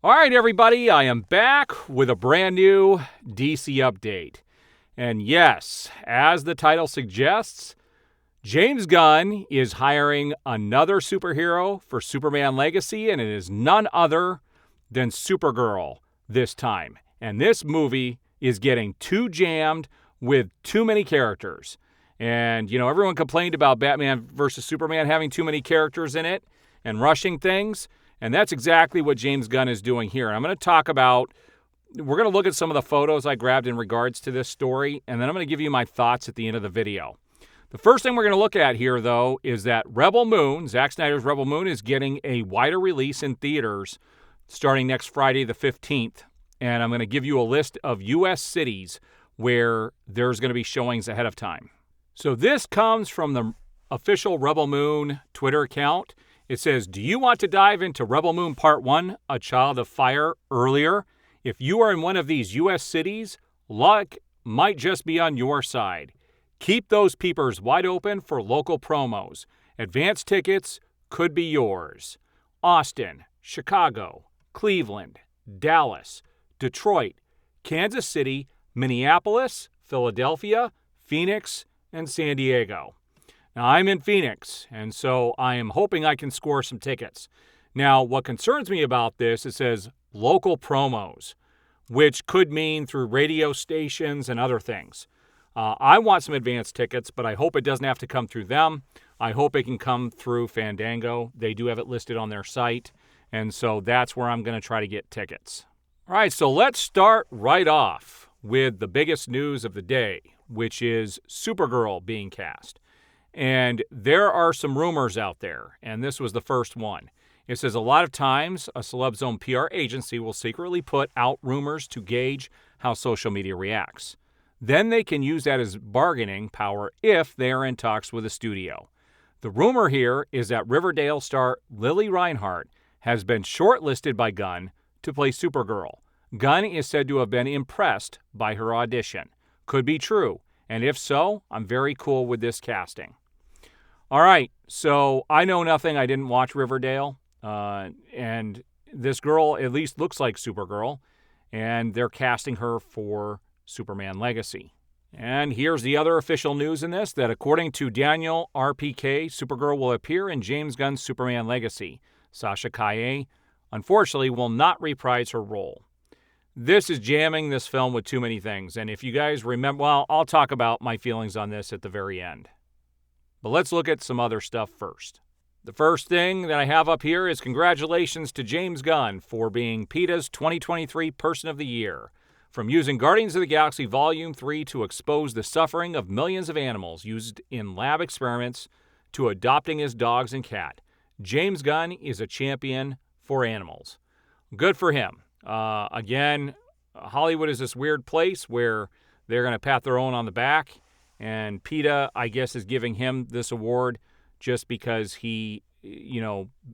All right, everybody, I am back with a brand new DC update. And yes, as the title suggests, James Gunn is hiring another superhero for Superman Legacy, and it is none other than Supergirl this time. And this movie is getting too jammed with too many characters. And, you know, everyone complained about Batman versus Superman having too many characters in it and rushing things. And that's exactly what James Gunn is doing here. And I'm going to talk about, we're going to look at some of the photos I grabbed in regards to this story, and then I'm going to give you my thoughts at the end of the video. The first thing we're going to look at here, though, is that Rebel Moon, Zack Snyder's Rebel Moon, is getting a wider release in theaters starting next Friday the 15th. And I'm going to give you a list of U.S. cities where there's going to be showings ahead of time. So this comes from the official Rebel Moon Twitter account. It says, do you want to dive into Rebel Moon Part 1, A Child of Fire, earlier? If you are in one of these U.S. cities, luck might just be on your side. Keep those peepers wide open for local promos. Advance tickets could be yours. Austin, Chicago, Cleveland, Dallas, Detroit, Kansas City, Minneapolis, Philadelphia, Phoenix, and San Diego. Now, I'm in Phoenix, and so I am hoping I can score some tickets. Now, what concerns me about this, it says local promos, which could mean through radio stations and other things. I want some advance tickets, but I hope it doesn't have to come through them. I hope it can come through Fandango. They do have it listed on their site, and so that's where I'm going to try to get tickets. All right, so let's start right off with the biggest news of the day, which is Supergirl being cast. And there are some rumors out there, and this was the first one. It says a lot of times a Celeb's own PR agency will secretly put out rumors to gauge how social media reacts. Then they can use that as bargaining power if they are in talks with a studio. The rumor here is that Riverdale star Lily Reinhart has been shortlisted by Gunn to play Supergirl. Gunn is said to have been impressed by her audition. Could be true, and if so, I'm very cool with this casting. All right, so I know nothing. I didn't watch Riverdale, and this girl at least looks like Supergirl, and they're casting her for Superman Legacy. And here's the other official news in this, that according to Daniel RPK, Supergirl will appear in James Gunn's Superman Legacy. Sasha Calle, unfortunately, will not reprise her role. This is jamming this film with too many things, and if you guys remember, well, I'll talk about my feelings on this at the very end. But let's look at some other stuff first. The first thing that I have up here is congratulations to James Gunn for being PETA's 2023 Person of the Year. From using Guardians of the Galaxy Volume 3 to expose the suffering of millions of animals used in lab experiments to adopting his dogs and cat, James Gunn is a champion for animals. Good for him. Again, Hollywood is this weird place where they're going to pat their own on the back. And PETA, I guess, is giving him this award just because he,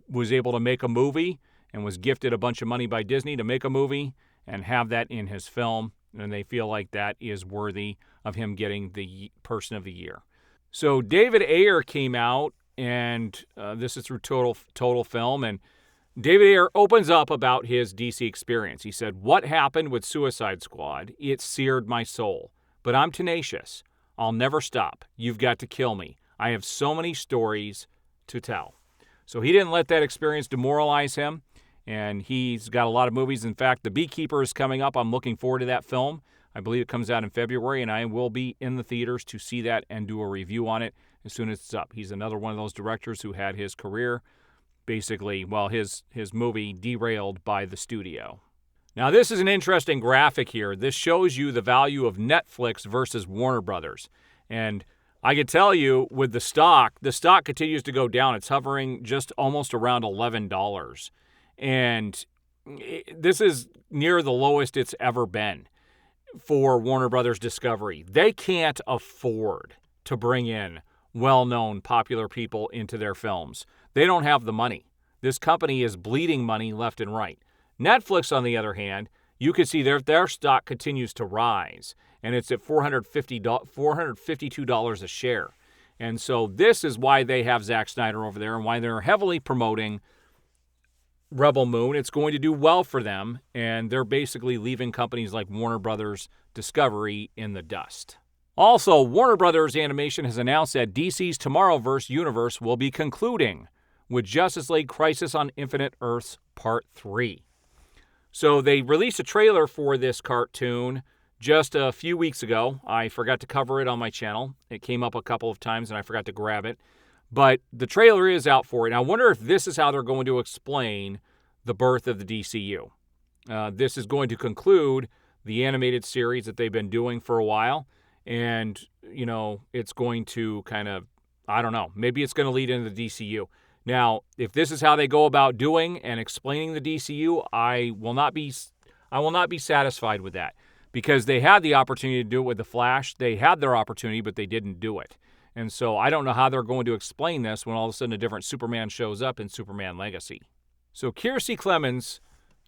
was able to make a movie and was gifted a bunch of money by Disney to make a movie and have that in his film. And they feel like that is worthy of him getting the Person of the Year. So David Ayer came out, and this is through Total Film, and David Ayer opens up about his DC experience. He said, "What happened with Suicide Squad? It seared my soul. But I'm tenacious. I'll never stop. You've got to kill me. I have so many stories to tell." So he didn't let that experience demoralize him, and he's got a lot of movies. In fact, The Beekeeper is coming up. I'm looking forward to that film. I believe it comes out in February, and I will be in the theaters to see that and do a review on it as soon as it's up. He's another one of those directors who had his career, basically, his movie derailed by the studio. Now, this is an interesting graphic here. This shows you the value of Netflix versus Warner Brothers. And I can tell you, with the stock continues to go down. It's hovering just almost around $11. And this is near the lowest it's ever been for Warner Brothers Discovery. They can't afford to bring in well-known, popular people into their films. They don't have the money. This company is bleeding money left and right. Netflix, on the other hand, you can see their stock continues to rise, and it's at $452 a share. And so this is why they have Zack Snyder over there and why they're heavily promoting Rebel Moon, it's going to do well for them, and they're basically leaving companies like Warner Brothers Discovery in the dust. Also, Warner Brothers Animation has announced that DC's Tomorrowverse universe will be concluding with Justice League Crisis on Infinite Earths Part 3. So they released a trailer for this cartoon just a few weeks ago. I forgot to cover it on my channel. It came up a couple of times and I forgot to grab it. But the trailer is out for it. And I wonder if this is how they're going to explain the birth of the DCU. This is going to conclude the animated series that they've been doing for a while. And, you know, it's going to kind of, I don't know, maybe it's going to lead into the DCU. Now, if this is how they go about doing and explaining the DCU, I will not be satisfied with that. Because they had the opportunity to do it with The Flash. They had their opportunity, but they didn't do it. And so I don't know how they're going to explain this when all of a sudden a different Superman shows up in Superman Legacy. So Kiersey Clemons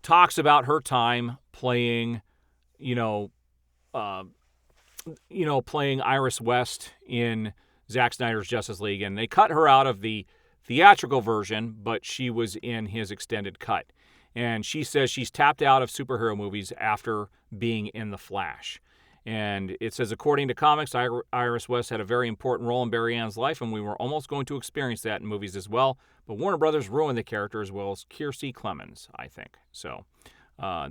talks about her time playing, playing Iris West in Zack Snyder's Justice League. And they cut her out of the theatrical version, but she was in his extended cut. And she says she's tapped out of superhero movies after being in The Flash. And it says, according to comics, Iris West had a very important role in Barry Ann's life, and we were almost going to experience that in movies as well. But Warner Brothers ruined the character as well as Kiersey Clemons, I think. So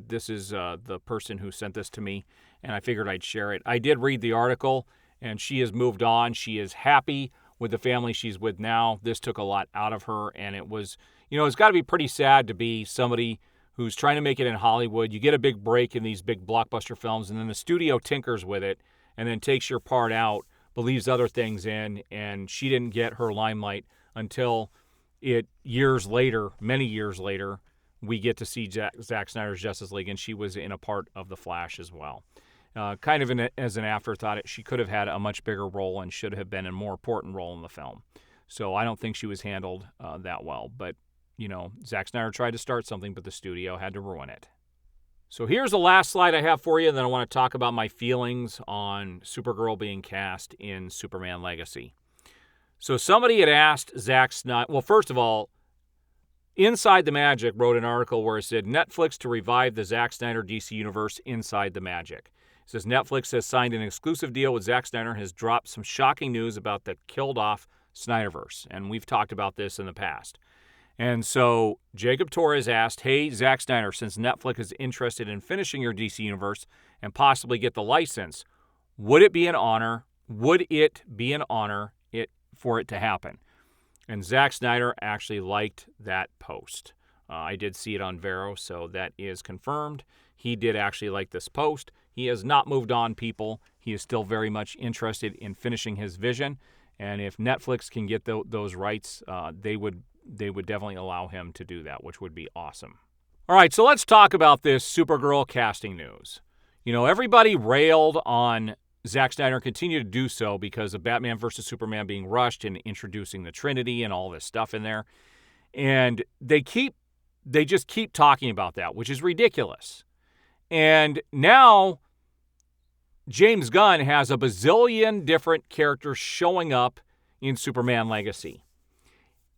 this is the person who sent this to me, and I figured I'd share it. I did read the article, and she has moved on. She is happy with the family she's with now. This took a lot out of her, and it was, it's got to be pretty sad to be somebody who's trying to make it in Hollywood. You get a big break in these big blockbuster films, and then the studio tinkers with it and then takes your part out, but leaves other things in, and she didn't get her limelight until years later, many years later, we get to see Zack Snyder's Justice League, and she was in a part of The Flash as well. Kind of as an afterthought, she could have had a much bigger role and should have been a more important role in the film. So I don't think she was handled that well, but Zack Snyder tried to start something, but the studio had to ruin it. So here's the last slide I have for you, and then I want to talk about my feelings on Supergirl being cast in Superman Legacy. So somebody had asked Zack Snyder, well, first of all, Inside the Magic wrote an article where it said, Netflix to revive the Zack Snyder DC Universe Inside the Magic. It says, Netflix has signed an exclusive deal with Zack Snyder and has dropped some shocking news about the killed-off Snyderverse, and we've talked about this in the past. And so Jacob Torres asked, hey, Zack Snyder, since Netflix is interested in finishing your DC Universe and possibly get the license, would it be an honor for it to happen? And Zack Snyder actually liked that post. I did see it on Vero, so that is confirmed. He did actually like this post. He has not moved on, people. He is still very much interested in finishing his vision. And if Netflix can get those rights, they would definitely allow him to do that, which would be awesome. All right, so let's talk about this Supergirl casting news. Everybody railed on Zack Snyder, continue to do so because of Batman vs. Superman being rushed and introducing the Trinity and all this stuff in there. And they just keep talking about that, which is ridiculous. And now James Gunn has a bazillion different characters showing up in Superman Legacy.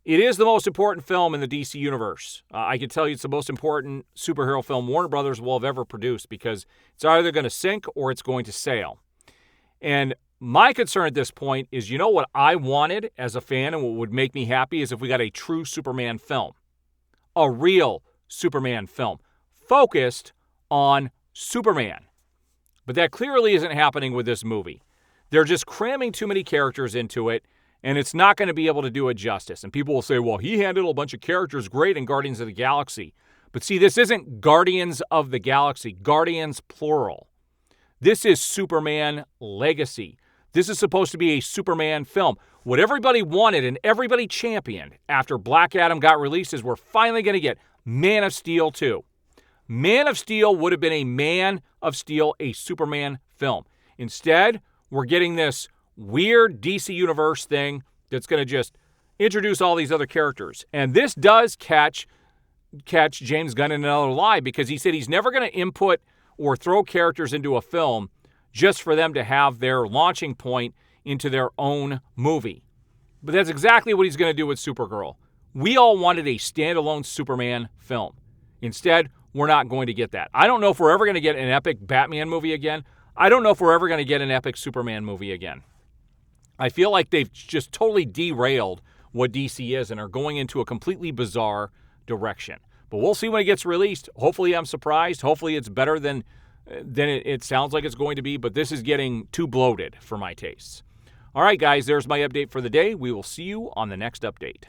It is the most important film in the DC Universe. I can tell you it's the most important superhero film Warner Brothers will have ever produced because it's either going to sink or it's going to sail. And my concern at this point is, what I wanted as a fan and what would make me happy is if we got a true Superman film. A real Superman film. Focused on Superman. But that clearly isn't happening with this movie. They're just cramming too many characters into it, and it's not going to be able to do it justice. And people will say, well, he handled a bunch of characters great in Guardians of the Galaxy. But see, this isn't Guardians of the Galaxy. Guardians, plural. This is Superman Legacy. This is supposed to be a Superman film. What everybody wanted and everybody championed after Black Adam got released is we're finally going to get Man of Steel 2. Man of Steel would have been a Man of Steel, a Superman film. Instead, we're getting this weird DC Universe thing that's going to just introduce all these other characters. And this does catch James Gunn in another lie because he said he's never going to input or throw characters into a film just for them to have their launching point into their own movie. But that's exactly what he's going to do with Supergirl. We all wanted a standalone Superman film. Instead, we're not going to get that. I don't know if we're ever going to get an epic Batman movie again. I don't know if we're ever going to get an epic Superman movie again. I feel like they've just totally derailed what DC is and are going into a completely bizarre direction. But we'll see when it gets released. Hopefully I'm surprised. Hopefully it's better than it sounds like it's going to be, but this is getting too bloated for my tastes. All right, guys, there's my update for the day. We will see you on the next update.